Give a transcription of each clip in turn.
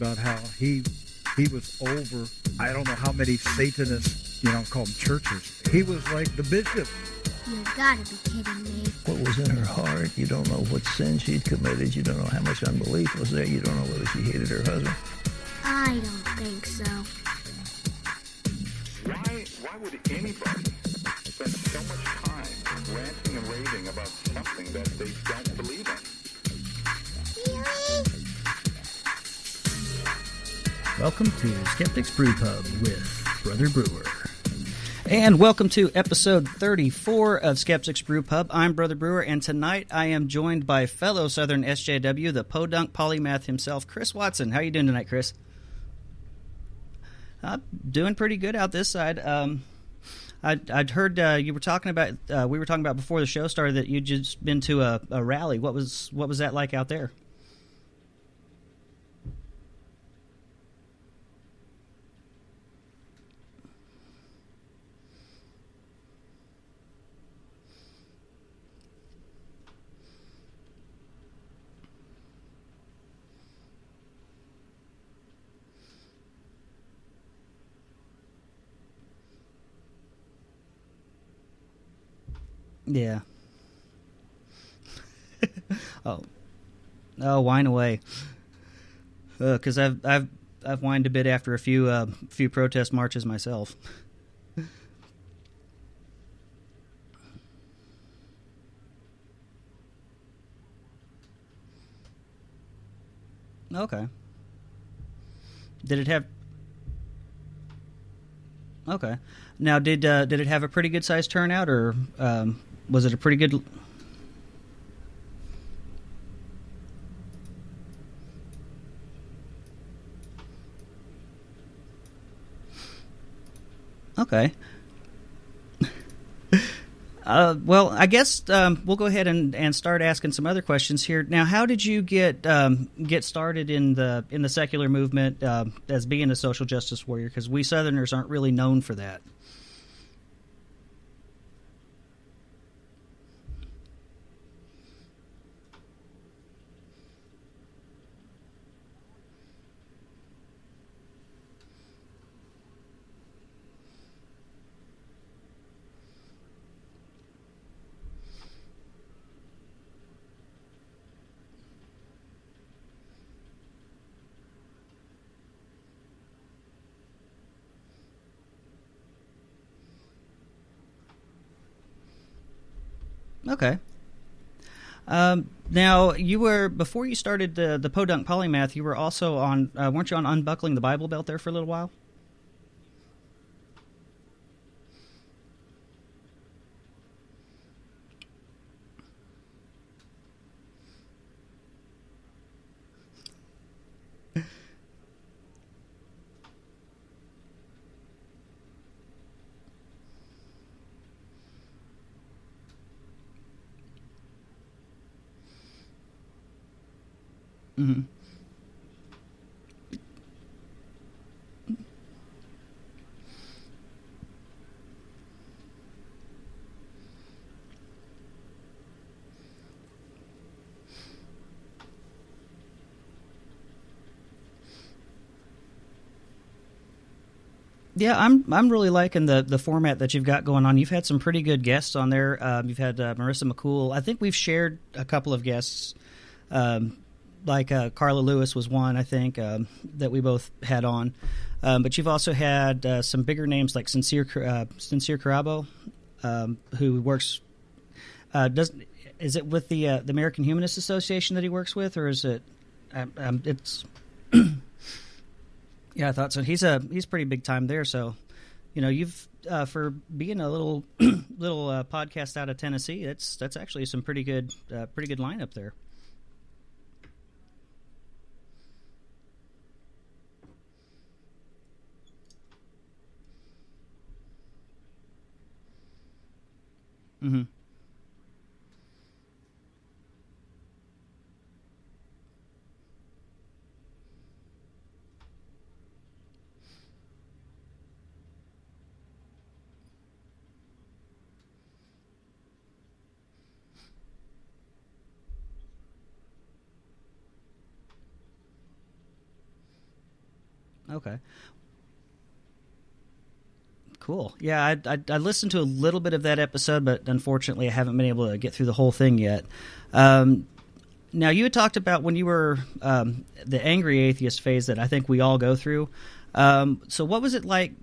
about how he was over, I don't know how many Satanists, call them churches. He was like the bishop. You gotta be kidding me. What was in her heart, you don't know what sin she'd committed, you don't know how much unbelief was there, you don't know whether she hated her husband. I don't think so. Why would anybody spend so much time ranting and raving about something that they don't believe in? Really? Welcome to Skeptics Brew Pub with Brother Brewer. And welcome to episode 34 of Skeptics Brew Pub. I'm Brother Brewer, and tonight I am joined by fellow Southern SJW, the Podunk Polymath himself, Chris Watson. How are you doing tonight, Chris? Doing pretty good out this side. I'd heard you were talking about. We were talking about before the show started that you'd just been to a rally. What was that like out there? Yeah. Oh, whine away. Because I've whined a bit after a few protest marches myself. Okay. Did it have? Okay. Now, did it have a pretty good sized turnout, or was it a pretty good? Okay. Well, I guess we'll go ahead and start asking some other questions here. Now, how did you get started in the secular movement as being a social justice warrior? Because we Southerners aren't really known for that. Okay. Now, you were, before you started the Podunk Polymath, you were also on, weren't you on Unbuckling the Bible Belt there for a little while? Mm-hmm. Yeah, I'm really liking the format that you've got going on. You've had some pretty good guests on there. You've had Marissa McCool. I think we've shared a couple of guests. Like Carla Lewis was one, I think, that we both had on. But you've also had some bigger names like Sincere Carabo, who works. Is it with the American Humanist Association that he works with, or is it? It's. Yeah, I thought so. He's pretty big time there. So, you've for being a little podcast out of Tennessee, that's actually some pretty good lineup there. Mm-hmm. Okay. Cool. Yeah, I listened to a little bit of that episode, but unfortunately I haven't been able to get through the whole thing yet. Now, you had talked about when you were the angry atheist phase that I think we all go through. So what was it like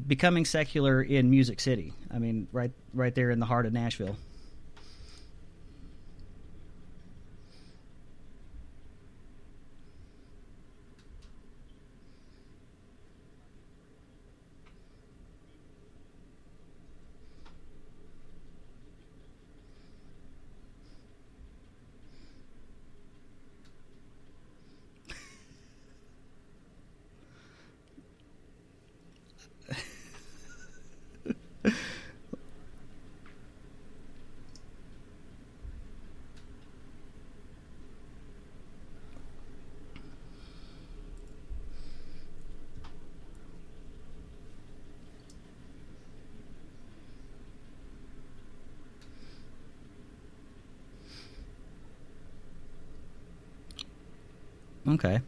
becoming secular in Music City? I mean, right there in the heart of Nashville. Okay.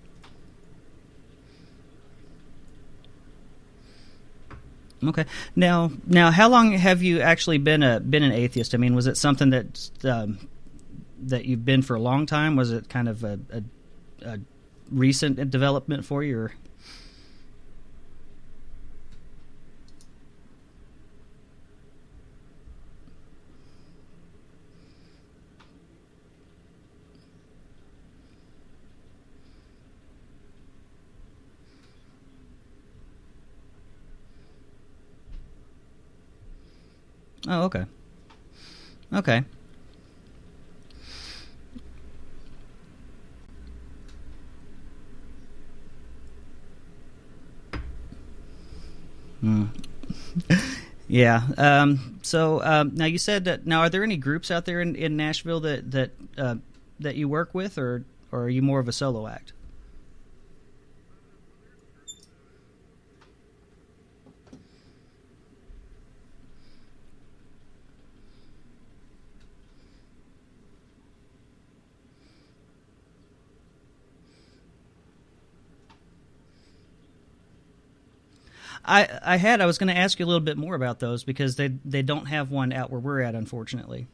Okay. Now, how long have you actually been an atheist? I mean, was it something that you've been for a long time? Was it kind of a recent development for you? Or? Oh, okay. Okay. Yeah. Now you said that. Now, are there any groups out there in Nashville that you work with, or are you more of a solo act? I was going to ask you a little bit more about those because they don't have one out where we're at, unfortunately.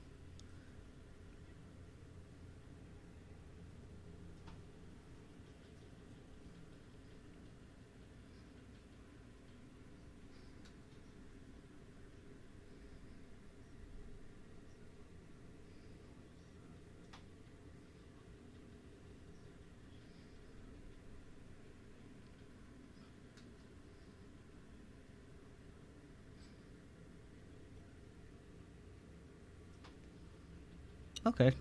Okay.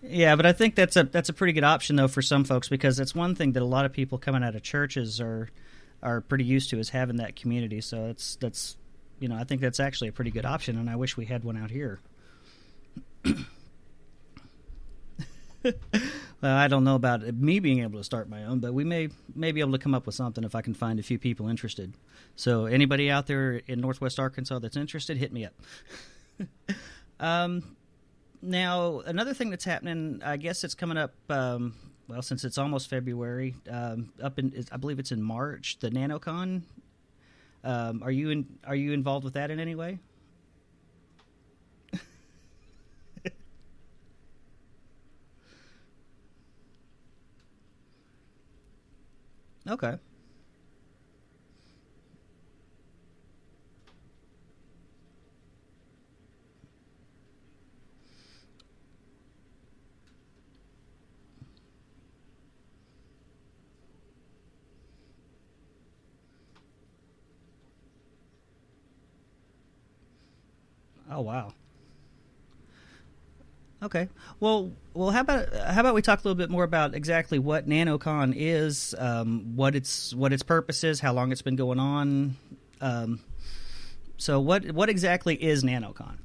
Yeah, but I think that's a pretty good option though for some folks, because it's one thing that a lot of people coming out of churches are pretty used to, is having that community. So that's I think that's actually a pretty good option, and I wish we had one out here. Well, I don't know about me being able to start my own, but we may be able to come up with something if I can find a few people interested. So anybody out there in Northwest Arkansas that's interested, hit me up. Now, another thing that's happening, I guess it's coming up, since it's almost February, I believe it's in March, the NanoCon. Are you involved with that in any way? Okay. Oh, wow. Okay. Well, how about we talk a little bit more about exactly what NanoCon is, what its purpose is, how long it's been going on. So what exactly is NanoCon?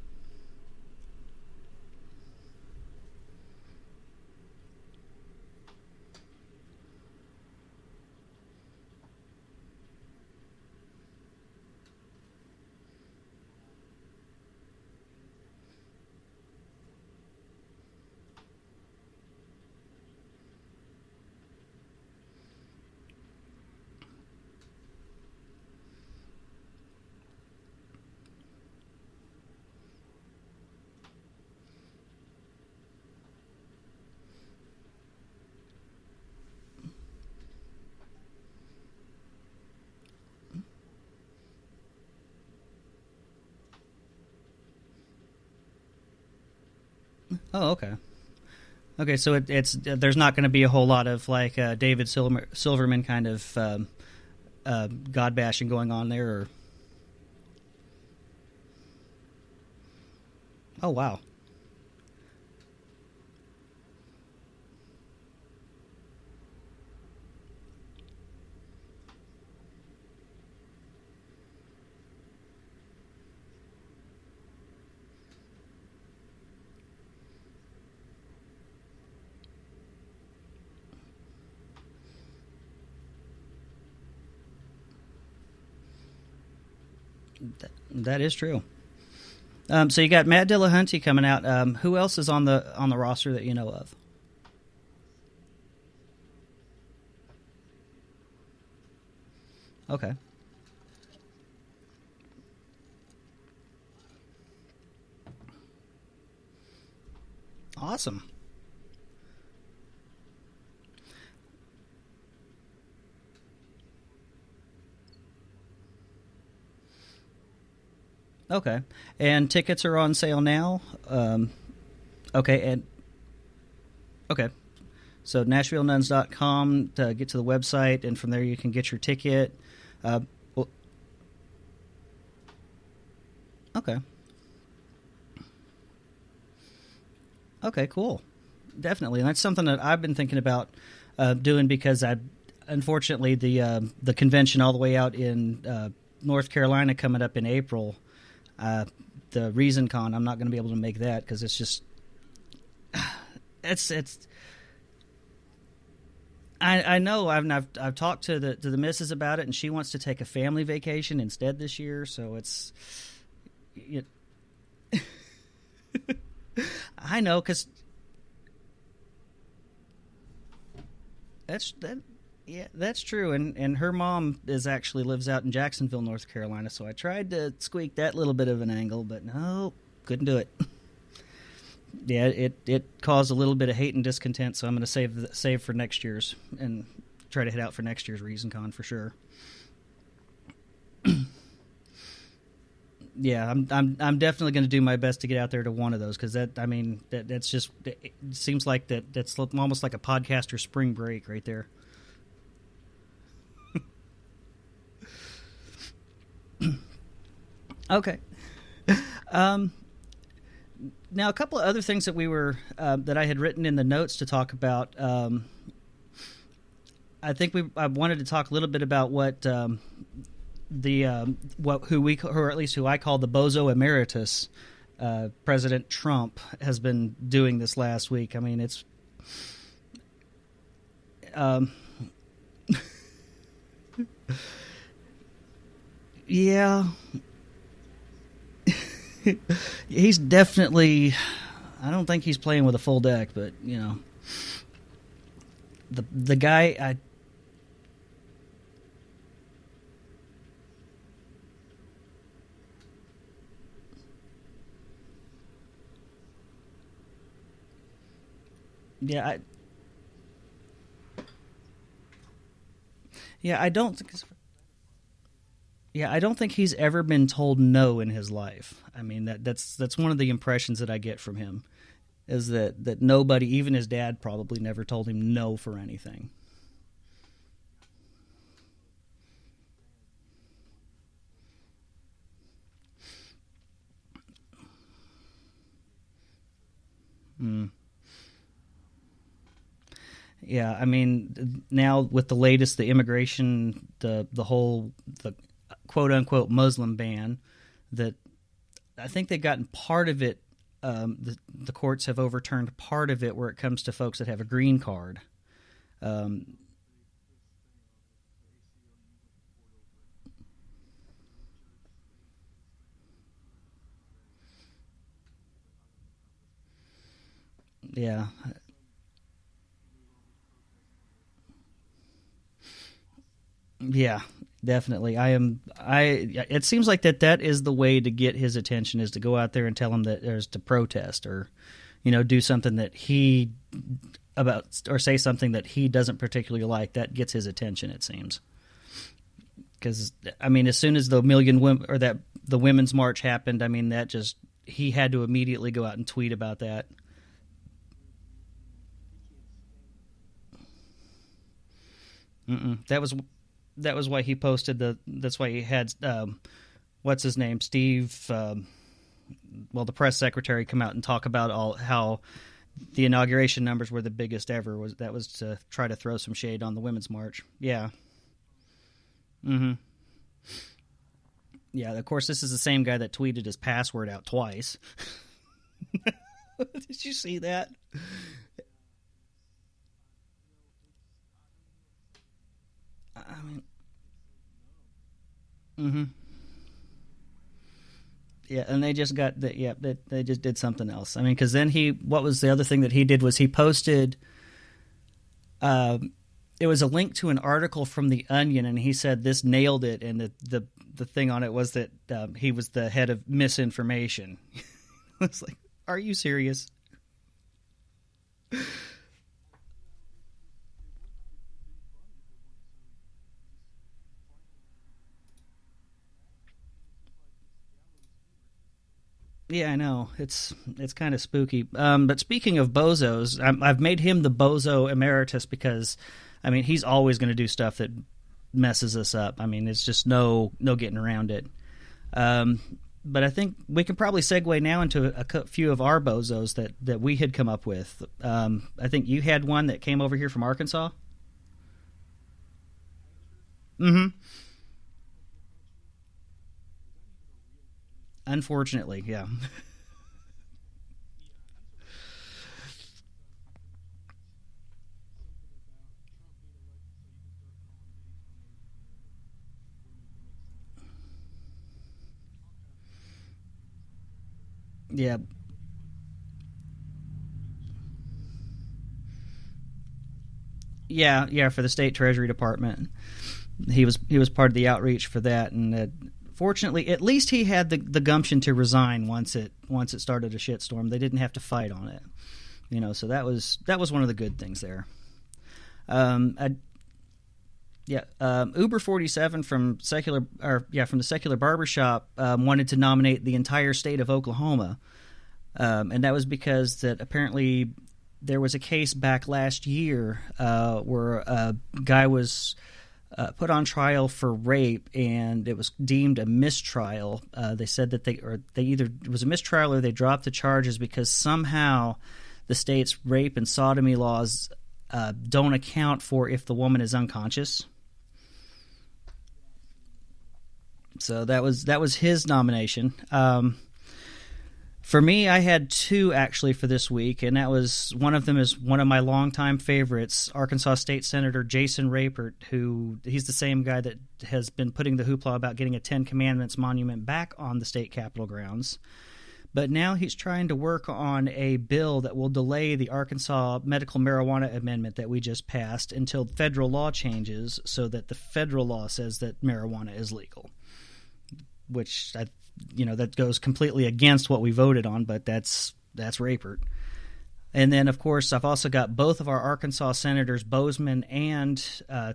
Oh, okay. Okay, so it's there's not going to be a whole lot of like David Silverman kind of God bashing going on there. Or... Oh, wow. That is true. So you got Matt Dillahunty coming out. Who else is on the roster that you know of? Okay. Awesome. Okay. And tickets are on sale now? Okay. And okay. So NashvilleNuns.com to get to the website, and from there you can get your ticket. Okay. Okay, cool. Definitely. And that's something that I've been thinking about doing, because unfortunately the convention all the way out in North Carolina coming up in April, the ReasonCon, I'm not going to be able to make that because it's just it's. I know I've talked to the missus about it, and she wants to take a family vacation instead this year. So it's, I know, because that's true, and her mom actually lives out in Jacksonville, North Carolina. So I tried to squeak that little bit of an angle, but no, couldn't do it. Yeah, it caused a little bit of hate and discontent. So I'm going to save for next year's and try to head out for next year's ReasonCon for sure. Yeah, I'm definitely going to do my best to get out there to one of those, because that's just, it seems like that's almost like a podcaster spring break right there. Okay. Now, a couple of other things that we were that I had written in the notes to talk about. I think I wanted to talk a little bit about what who I call the Bozo Emeritus, President Trump, has been doing this last week. I mean, it's yeah. He's definitely, I don't think he's playing with a full deck, but the guy, I don't think it's. Yeah, I don't think he's ever been told no in his life. I mean, that's one of the impressions that I get from him, is that nobody, even his dad, probably never told him no for anything. Yeah, I mean, now with the latest, the immigration, the quote-unquote Muslim ban, that I think they've gotten part of it, the courts have overturned part of it where it comes to folks that have a green card. Yeah. Yeah, definitely. It seems like that is the way to get his attention, is to go out there and tell him that there's to protest, or, do something that or say something that he doesn't particularly like. That gets his attention, it seems. Because, I mean, as soon as the the Women's March happened, I mean, he had to immediately go out and tweet about that. That was why he posted that's why he had what's his name, Steve, the press secretary, come out and talk about how the inauguration numbers were the biggest ever. That was to try to throw some shade on the Women's March. Yeah. Mm-hmm. Yeah, of course, this is the same guy that tweeted his password out twice. Did you see that? I mean, mm-hmm. Yeah, and they just got that. Yeah, they just did something else. I mean, because then what was the other thing that he did was he posted. It was a link to an article from The Onion, and he said this nailed it. And the thing on it was that he was the head of misinformation. It's like, are you serious? Yeah, I know. It's kind of spooky. But speaking of bozos, I've made him the bozo emeritus because, I mean, he's always going to do stuff that messes us up. I mean, it's just no getting around it. But I think we can probably segue now into a few of our bozos that we had come up with. I think you had one that came over here from Arkansas. Mm-hmm. Unfortunately, yeah. Yeah. Yeah, for the state treasury department. He was part of the outreach for that, and fortunately, at least he had the gumption to resign once it started a shitstorm. They didn't have to fight on it, So that was one of the good things there. Uber 47 from the Secular Barbershop wanted to nominate the entire state of Oklahoma, and that was because that apparently there was a case back last year where a guy was put on trial for rape, and it was deemed a mistrial. They said that it was a mistrial or they dropped the charges because somehow the state's rape and sodomy laws don't account for if the woman is unconscious. So that was his nomination. For me, I had two actually for this week, and one of them is one of my longtime favorites, Arkansas State Senator Jason Rapert, he's the same guy that has been putting the hoopla about getting a Ten Commandments monument back on the state capitol grounds. But now he's trying to work on a bill that will delay the Arkansas medical marijuana amendment that we just passed until federal law changes so that the federal law says that marijuana is legal, which that goes completely against what we voted on, but that's Rapert. And then, of course, I've also got both of our Arkansas senators, Bozeman and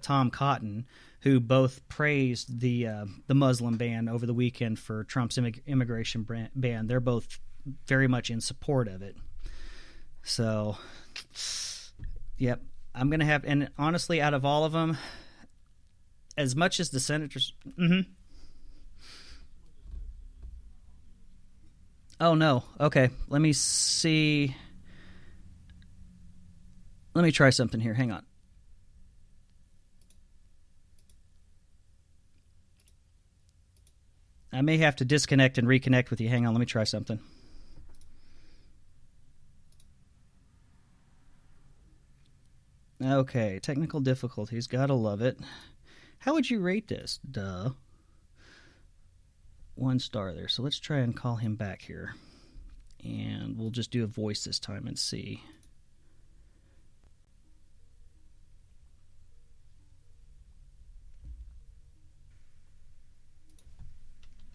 Tom Cotton, who both praised the Muslim ban over the weekend for Trump's immigration ban. They're both very much in support of it. So, yep, I'm going to have – and honestly, out of all of them, as much as the senators mm-hmm. – Oh, no. Okay. Let me see. Let me try something here. Hang on. I may have to disconnect and reconnect with you. Hang on. Let me try something. Okay. Technical difficulties. Gotta love it. How would you rate this? Duh. 1 star there. So let's try and call him back here. And we'll just do a voice this time and see.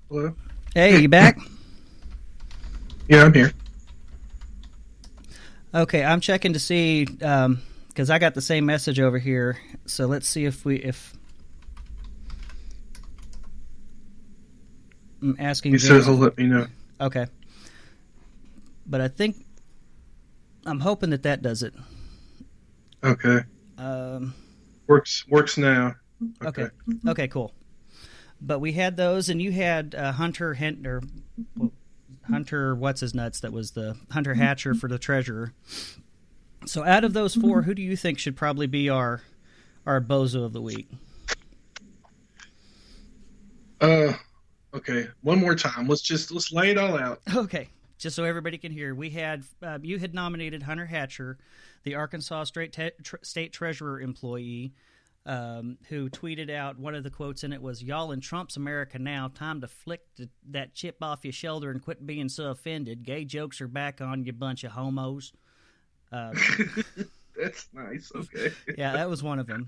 Hello? Hey, you back? Yeah, I'm here. Okay, I'm checking to see, because I got the same message over here. So let's see if I'm asking. He says he'll let me know. Okay. But I'm hoping that does it. Okay. Works now. Okay, cool. But we had those, and you had Hunter what's his nuts, that was the Hunter Hatcher for the treasurer. So out of those four, who do you think should probably be our Bozo of the week? Okay, one more time. Let's lay it all out. Okay, just so everybody can hear. We had you had nominated Hunter Hatcher, the Arkansas State Treasurer employee, who tweeted out, one of the quotes in it was, "Y'all in Trump's America now. Time to flick that chip off your shoulder and quit being so offended. Gay jokes are back on, you bunch of homos." That's nice. Okay. Yeah, that was one of them.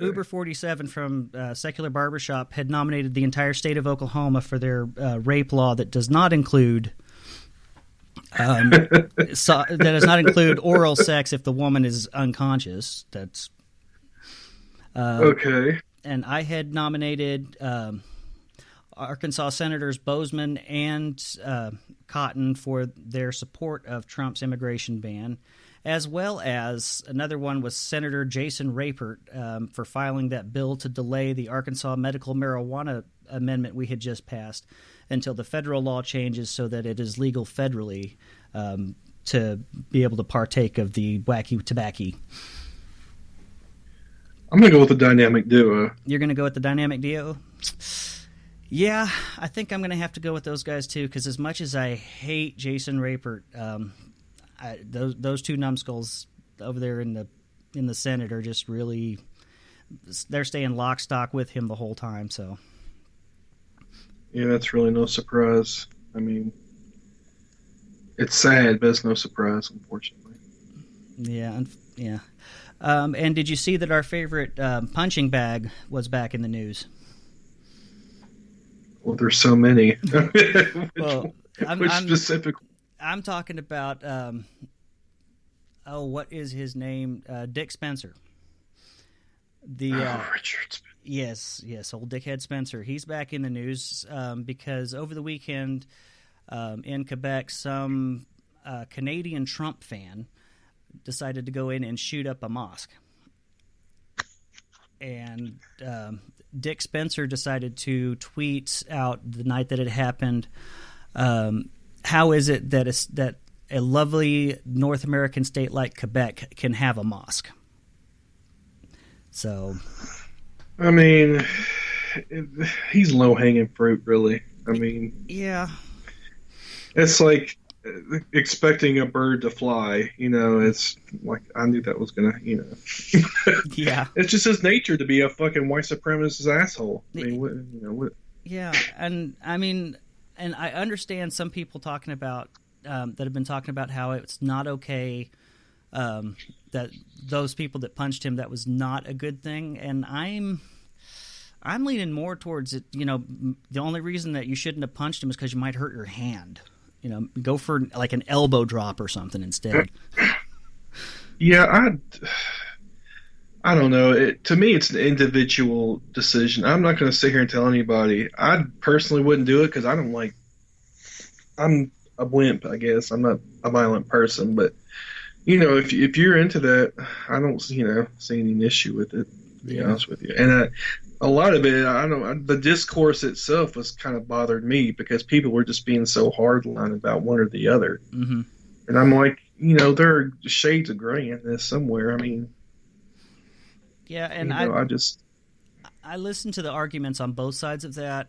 Uber47 from Secular Barbershop had nominated the entire state of Oklahoma for their rape law that does not include oral sex if the woman is unconscious. That's okay. And I had nominated Arkansas Senators Bozeman and Cotton for their support of Trump's immigration ban, as well as another one was Senator Jason Rapert for filing that bill to delay the Arkansas medical marijuana amendment we had just passed until the federal law changes so that it is legal federally to be able to partake of the wacky tobacco. I'm going to go with the dynamic duo. You're going to go with the dynamic duo? Yeah, I think I'm going to have to go with those guys too, because as much as I hate Jason Rapert, those two numbskulls over there in the Senate are just really, they're staying lock stock with him the whole time. So yeah, that's really no surprise. I mean, it's sad, but it's no surprise, unfortunately. Yeah, yeah. And did you see that our favorite punching bag was back in the news? Well, there's so many. Well, which specific? I'm talking about, what is his name? Dick Spencer. Richard Spencer. Yes, old Dickhead Spencer. He's back in the news because over the weekend in Quebec, some Canadian Trump fan decided to go in and shoot up a mosque. And Dick Spencer decided to tweet out the night that it happened, how is it that a lovely North American state like Quebec can have a mosque? So, I mean, he's low-hanging fruit, really. I mean, yeah, it's like expecting a bird to fly. It's like I knew that was gonna. Yeah, it's just his nature to be a fucking white supremacist asshole. I mean, what? Yeah, and I mean, and I understand some people talking about that have been talking about how it's not okay. That those people that punched him, that was not a good thing, and I'm leaning more towards it. The only reason that you shouldn't have punched him is because you might hurt your hand. Go for like an elbow drop or something instead. Yeah, I don't know. To me, it's an individual decision. I'm not going to sit here and tell anybody. I personally wouldn't do it because I'm a wimp, I guess. I'm not a violent person, but if you're into that, I don't see any issue with it. To be honest with you, and a lot of it, the discourse itself was kind of bothered me because people were just being so hardline about one or the other, and I'm like, there are shades of gray in this somewhere. I mean, yeah, and I listened to the arguments on both sides of that,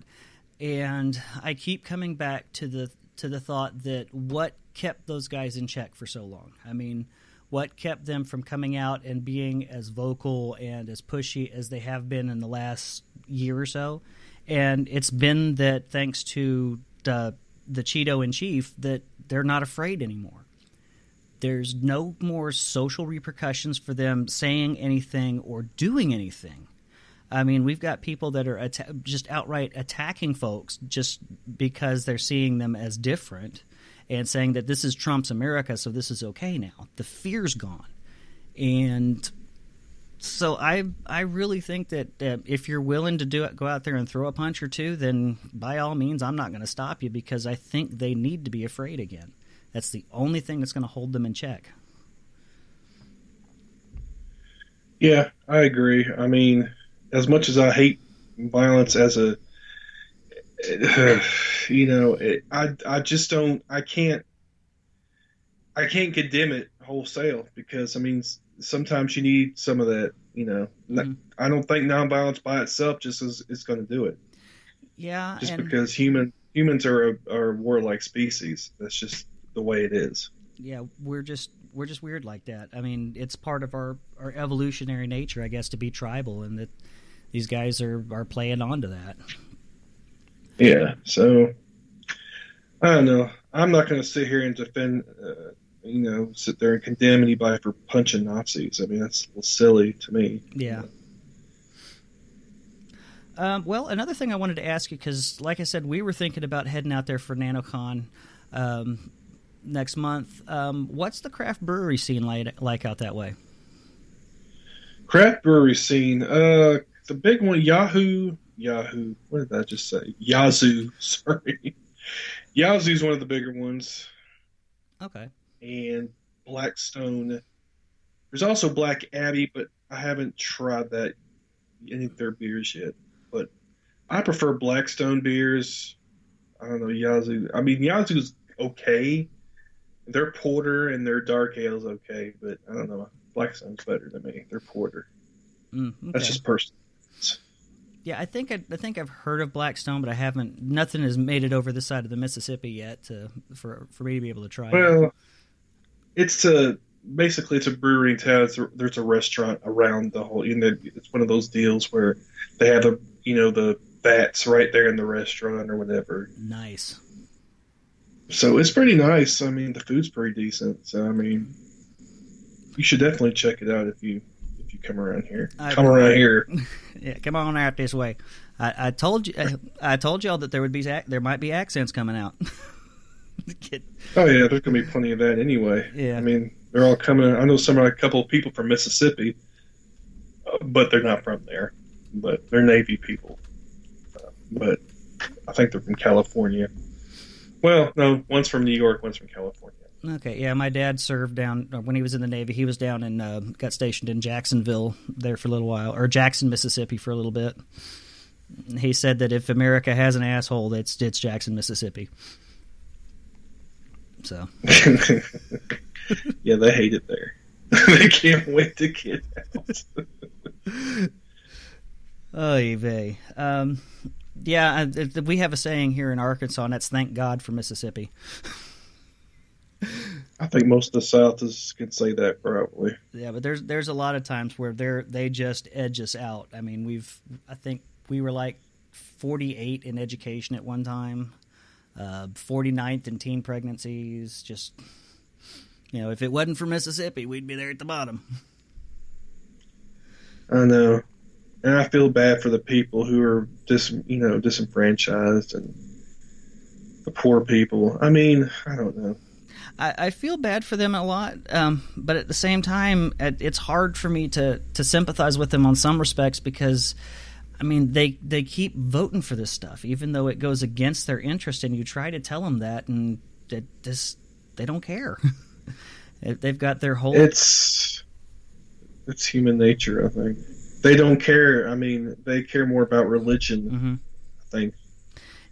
and I keep coming back to the thought that what kept those guys in check for so long? I mean, what kept them from coming out and being as vocal and as pushy as they have been in the last year or so? And it's been that thanks to the Cheeto in chief that they're not afraid anymore. There's no more social repercussions for them saying anything or doing anything. I mean, we've got people that are just outright attacking folks just because they're seeing them as different and saying that this is Trump's America, so this is okay now. The fear's gone. And so I really think that if you're willing to do it, go out there and throw a punch or two, then by all means, I'm not going to stop you because I think they need to be afraid again. That's the only thing that's going to hold them in check. Yeah, I agree. I mean, as much as I hate violence as a, I just don't, I can't condemn it wholesale because, I mean, sometimes you need some of that, Mm-hmm. I don't think nonviolence by itself just is going to do it. Yeah, Just and because humans are a warlike species. That's just the way it is. yeah, we're just weird like that. I mean, it's part of our evolutionary nature, I guess, to be tribal, and that these guys are playing onto that. Yeah. So I don't know. I'm not going to sit here and defend, sit there and condemn anybody for punching Nazis. I mean, that's a little silly to me. Yeah. Well, another thing I wanted to ask you, because like I said, we were thinking about heading out there for NanoCon next month. What's the craft brewery scene like out that way? Craft brewery scene. The big one, Yahoo. What did I just say? Yazoo. Sorry. Yazoo's one of the bigger ones. Okay. And Blackstone. There's also Black Abbey, but I haven't tried any of their beers yet. But I prefer Blackstone beers. I don't know, Yazoo. I mean, Yazoo's okay. Their porter and their dark ale's okay, but I don't know. Blackstone's better than me. Their porter. Okay. That's just personal. Yeah, I think I've heard of Blackstone, but I haven't. Nothing has made it over this side of the Mississippi yet for me to be able to try. Well, it's basically it's a brewery in town. There's a restaurant around the whole. It's one of those deals where they have the vats right there in the restaurant or whatever. Nice. So it's pretty nice. I mean, the food's pretty decent. So I mean, you should definitely check it out if you come around here. Around here. Yeah, come on out this way. I told you. I told y'all that there might be accents coming out. Oh yeah, there's gonna be plenty of that anyway. Yeah. I mean, they're all coming. I know a couple of people from Mississippi, but they're not from there. But they're Navy people. But I think they're from California. Well, no, one's from New York, one's from California. Okay, yeah, my dad served down when he was in the Navy. He was down and got stationed in Jacksonville there for a little while, or Jackson, Mississippi for a little bit. He said that if America has an asshole, it's Jackson, Mississippi. So. Yeah, they hate it there. They can't wait to get out. Oy vey. Yeah, we have a saying here in Arkansas, and that's "Thank God for Mississippi." I think most of the South can say that probably. Yeah, but there's a lot of times where they just edge us out. I mean, I think we were like 48 in education at one time, 49th in teen pregnancies. Just if it wasn't for Mississippi, we'd be there at the bottom. I know, and I feel bad for the people who are disenfranchised and the poor people. I mean, I don't know. I feel bad for them a lot, but at the same time, it's hard for me to sympathize with them on some respects because, I mean, they keep voting for this stuff, even though it goes against their interest, and you try to tell them that, and they don't care. They've got their whole... It's human nature, I think. They don't care. I mean, they care more about religion, mm-hmm. I think.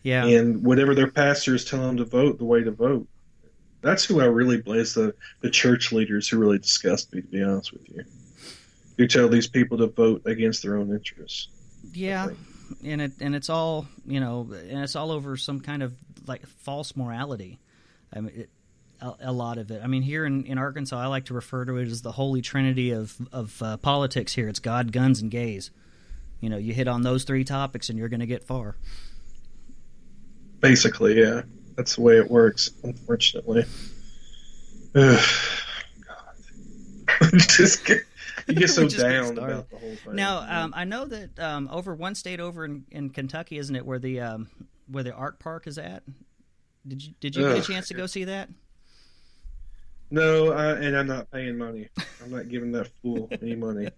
Yeah. And whatever their pastors tell them to vote, the way to vote. That's who I really blame, the church leaders who really disgust me, to be honest with you. You tell these people to vote against their own interests. Yeah, and it's all and it's all over some kind of like false morality. I mean, a lot of it. I mean, here in Arkansas, I like to refer to it as the holy trinity of politics. Here, it's God, guns, and gays. You hit on those three topics, and you're going to get far. Basically, yeah. That's the way it works, unfortunately. God. You get so down about the whole thing. Now, I know that over one state over in Kentucky, isn't it, where the Art Park is at? Did you get a chance to go see that? No, and I'm not paying money. I'm not giving that fool any money.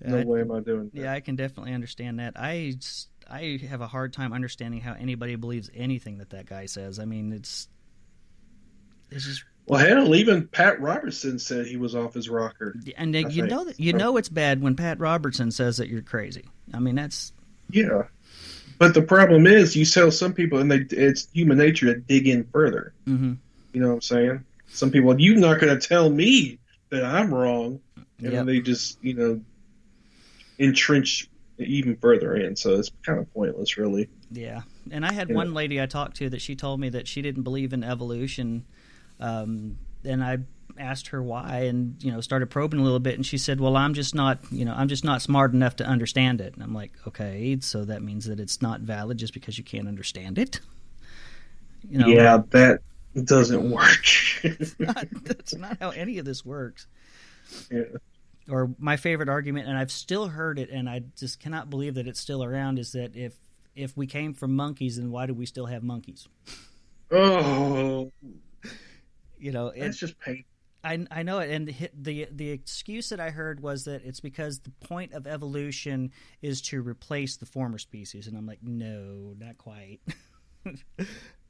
No way am I doing that. Yeah, I can definitely understand that. I have a hard time understanding how anybody believes anything that guy says. I mean, it's just... Well, hell, even Pat Robertson said he was off his rocker. And you know it's bad when Pat Robertson says that you're crazy. I mean, that's Yeah. But the problem is, you tell some people, and it's human nature to dig in further. Mm-hmm. You know what I'm saying? Some people, you're not going to tell me that I'm wrong, and then they just, entrench even further in. So it's kind of pointless, really. Yeah. And I had one lady I talked to that she told me that she didn't believe in evolution. And I asked her why, and started probing a little bit, and she said, well, I'm just not smart enough to understand it. And I'm like, okay, so that means that it's not valid just because you can't understand it. Yeah, that doesn't work. That's not how any of this works. Yeah. Or my favorite argument, and I've still heard it, and I just cannot believe that it's still around, is that if we came from monkeys, then why do we still have monkeys? Oh, it's just pain. I know it, and the excuse that I heard was that it's because the point of evolution is to replace the former species, and I'm like, no, not quite.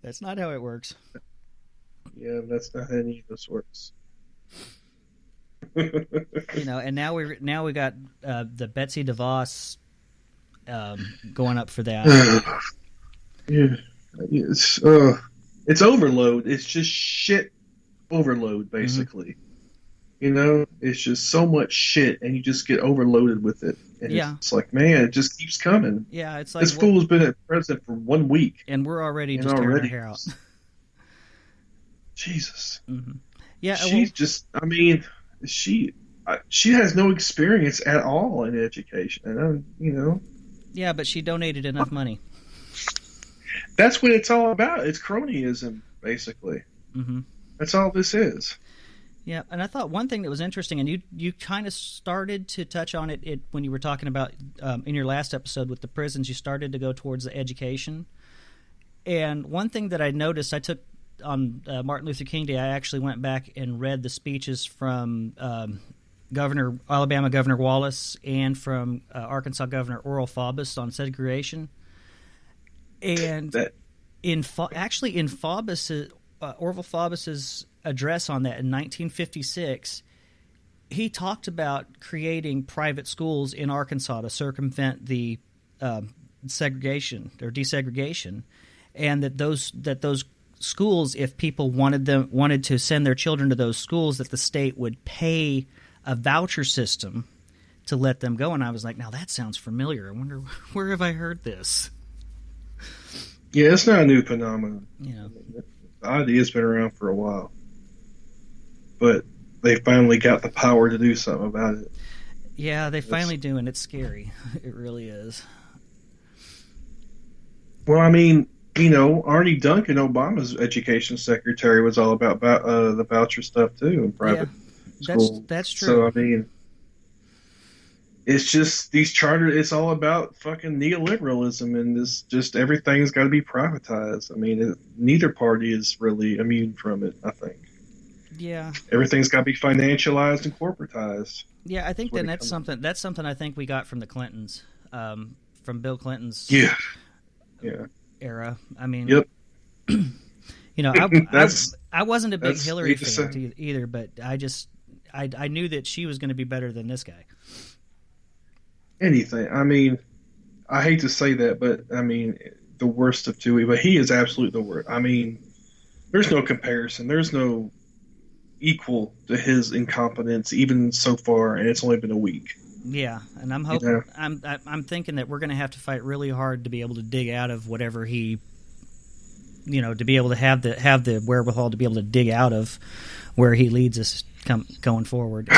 That's not how it works. Yeah, that's not how any of this works. And now we got the Betsy DeVos going up for that. Yeah, it's overload. It's just shit overload, basically. Mm-hmm. It's just so much shit, and you just get overloaded with it. And it's like, man, it just keeps coming. Yeah, it's like this fool's been at president for 1 week, and we're already just tearing our hair out. Jesus. Mm-hmm. Yeah, she's just. I mean, she has no experience at all in education, and Yeah, but she donated enough money. That's what it's all about. It's cronyism, basically. Mm-hmm. That's all this is. Yeah, and I thought one thing that was interesting, and you kind of started to touch on it when you were talking about in your last episode with the prisons, you started to go towards the education. And one thing that I noticed, I took on Martin Luther King Day, I actually went back and read the speeches from Alabama Governor Wallace and from Arkansas Governor Oral Faubus on segregation. And in Faubus, Orville Faubus's address on that in 1956, he talked about creating private schools in Arkansas to circumvent the segregation or desegregation, and that those schools, if people wanted to send their children to those schools, that the state would pay a voucher system to let them go. And I was like, now that sounds familiar. I wonder where have I heard this? Yeah, it's not a new phenomenon. Yeah. The idea's been around for a while, but they finally got the power to do something about it. Yeah, they finally do, and it's scary. It really is. Well, I mean, Arnie Duncan, Obama's education secretary, was all about the voucher stuff too in private schools. That's true. So I mean, it's just these charter. It's all about fucking neoliberalism, and this just everything's got to be privatized. I mean, neither party is really immune from it. I think. Yeah. Everything's got to be financialized and corporatized. Yeah, I think that's something I think we got from the Clintons, from Bill Clinton's era. I mean, yep. I wasn't a big Hillary fan either, but I knew that she was going to be better than this guy. Anything. I mean, I hate to say that, but I mean, the worst of two. But he is absolutely the worst. I mean, there's no comparison. There's no equal to his incompetence, even so far, and it's only been a week. Yeah, and I'm hoping. I'm thinking that we're going to have to fight really hard to be able to dig out of whatever he, to be able to have the wherewithal to be able to dig out of where he leads us going forward.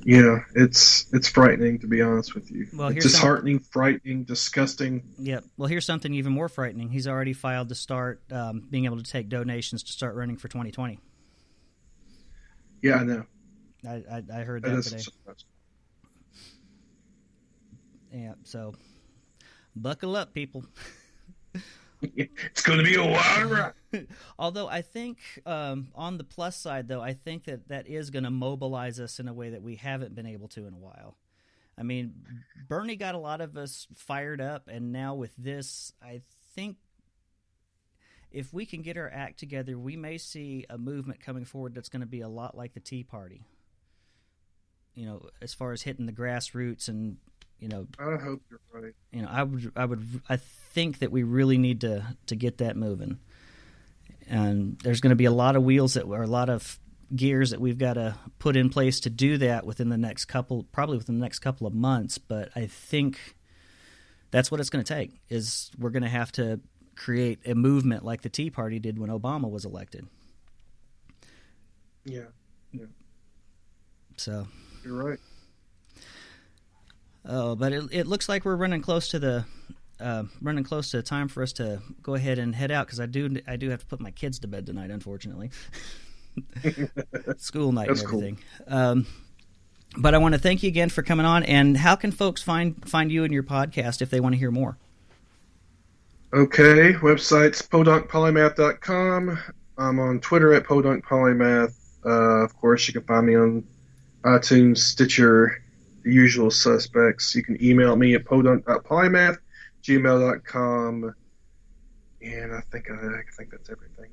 Yeah, it's frightening, to be honest with you. Well, it's disheartening, frightening, disgusting. Yep. Well, here's something even more frightening. He's already filed to start being able to take donations to start running for 2020. Yeah, I know. I heard that today. Yeah, so buckle up, people. It's going to be a wild ride. Although I think on the plus side, though, I think that is going to mobilize us in a way that we haven't been able to in a while. I mean, Bernie got a lot of us fired up, and now with this, I think if we can get our act together, we may see a movement coming forward that's going to be a lot like the Tea Party. You know, as far as hitting the grassroots and, you know, I hope you're right. You know, I think that we really need to get that moving. And there's going to be a lot of wheels or a lot of gears that we've got to put in place to do that within the next couple of months. But I think that's what it's going to take, is we're going to have to create a movement like the Tea Party did when Obama was elected. Yeah. So you're right. Oh, but it looks like we're running close to the time for us to go ahead and head out, because I do have to put my kids to bed tonight, unfortunately. School night. That's and everything. Cool. But I want to thank you again for coming on. And how can folks find you and your podcast if they want to hear more? Okay, website's podunkpolymath.com. I'm on Twitter at Podunk Polymath. Of course, you can find me on iTunes, Stitcher, the usual suspects. You can email me at podunk.polymath@gmail.com. And I think that's everything.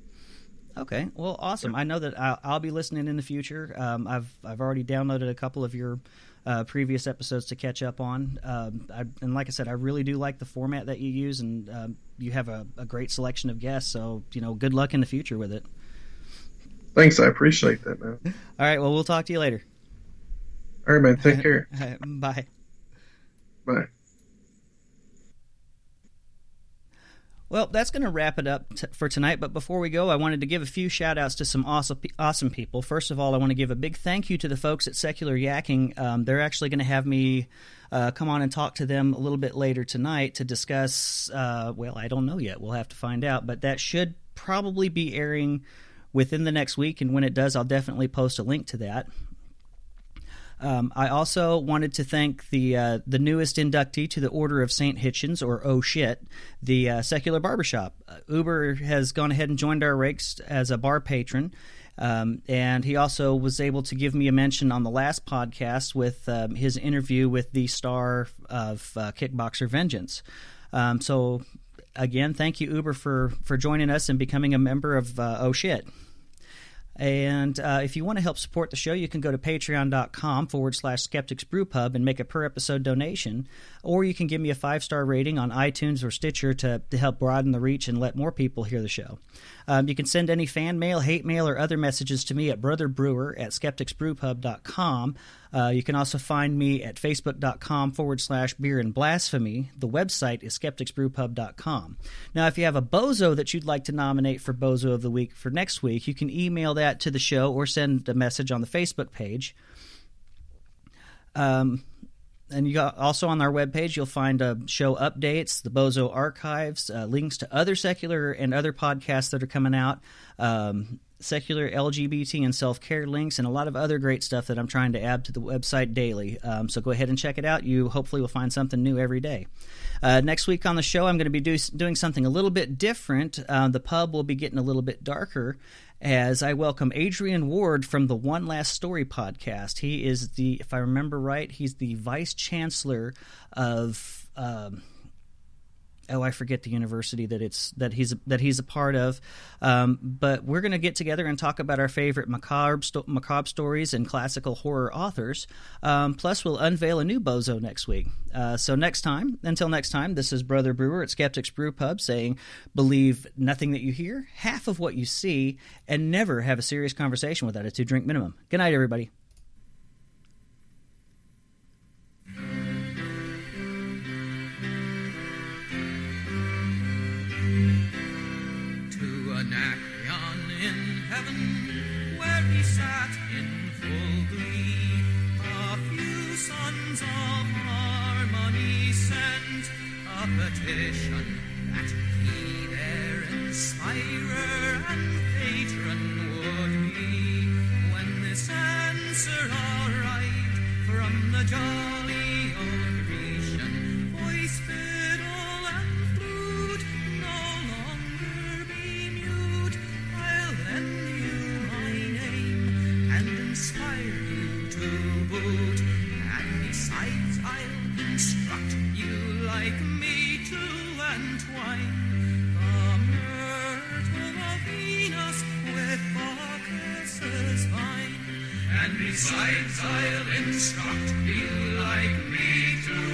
Okay, well, awesome. I know that I'll be listening in the future. I've already downloaded a couple of your previous episodes to catch up on. And like I said, I really do like the format that you use, and you have a great selection of guests. So, you know, good luck in the future with it. Thanks, I appreciate that, man. All right, well, we'll talk to you later. All right, man, take care. Bye. Bye. Well, that's going to wrap it up for tonight, but before we go, I wanted to give a few shout-outs to some awesome people. First of all, I want to give a big thank you to the folks at Secular Yakking. They're actually going to have me come on and talk to them a little bit later tonight to discuss, well, I don't know yet. We'll have to find out, but that should probably be airing within the next week, and when it does, I'll definitely post a link to that. I also wanted to thank the newest inductee to the Order of St. Hitchens, or Oh Shit, the Secular Barbershop. Uber has gone ahead and joined our ranks as a bar patron, and he also was able to give me a mention on the last podcast with his interview with the star of Kickboxer Vengeance. So, again, thank you, Uber, for joining us and becoming a member of Oh Shit. And if you want to help support the show, you can go to patreon.com/skepticsbrewpub and make a per-episode donation. Or you can give me a 5-star rating on iTunes or Stitcher to help broaden the reach and let more people hear the show. You can send any fan mail, hate mail, or other messages to me at Brother Brewer at skepticsbrewpub.com. You can also find me at facebook.com/beer and blasphemy. The website is skepticsbrewpub.com. Now, if you have a Bozo that you'd like to nominate for Bozo of the Week for next week, you can email that to the show or send a message on the Facebook page. And you got, also on our webpage, you'll find show updates, the Bozo archives, links to other secular and other podcasts that are coming out, secular LGBT and self-care links, and a lot of other great stuff that I'm trying to add to the website daily. So go ahead and check it out. You hopefully will find something new every day. Next week on the show, I'm going to be doing something a little bit different. The pub will be getting a little bit darker as I welcome Adrian Ward from the One Last Story podcast. He is if I remember right, he's the vice chancellor of I forget the university that he's a part of. But we're going to get together and talk about our favorite macabre stories and classical horror authors. Plus, we'll unveil a new Bozo next week. So until next time, this is Brother Brewer at Skeptics Brew Pub saying, believe nothing that you hear, half of what you see, and never have a serious conversation without a 2-drink minimum. Good night, everybody. Anacreon in heaven, where he sat in full glee, a few sons of harmony sent a petition that he their inspirer and patron would be. When this answer arrived from the jolly old Grecian, voice, fiddle, and flute no longer be mute. I'll lend you my name and inspire you to boot. And besides, I'll instruct you like me to entwine the myrtle besides I'll instruct you like me to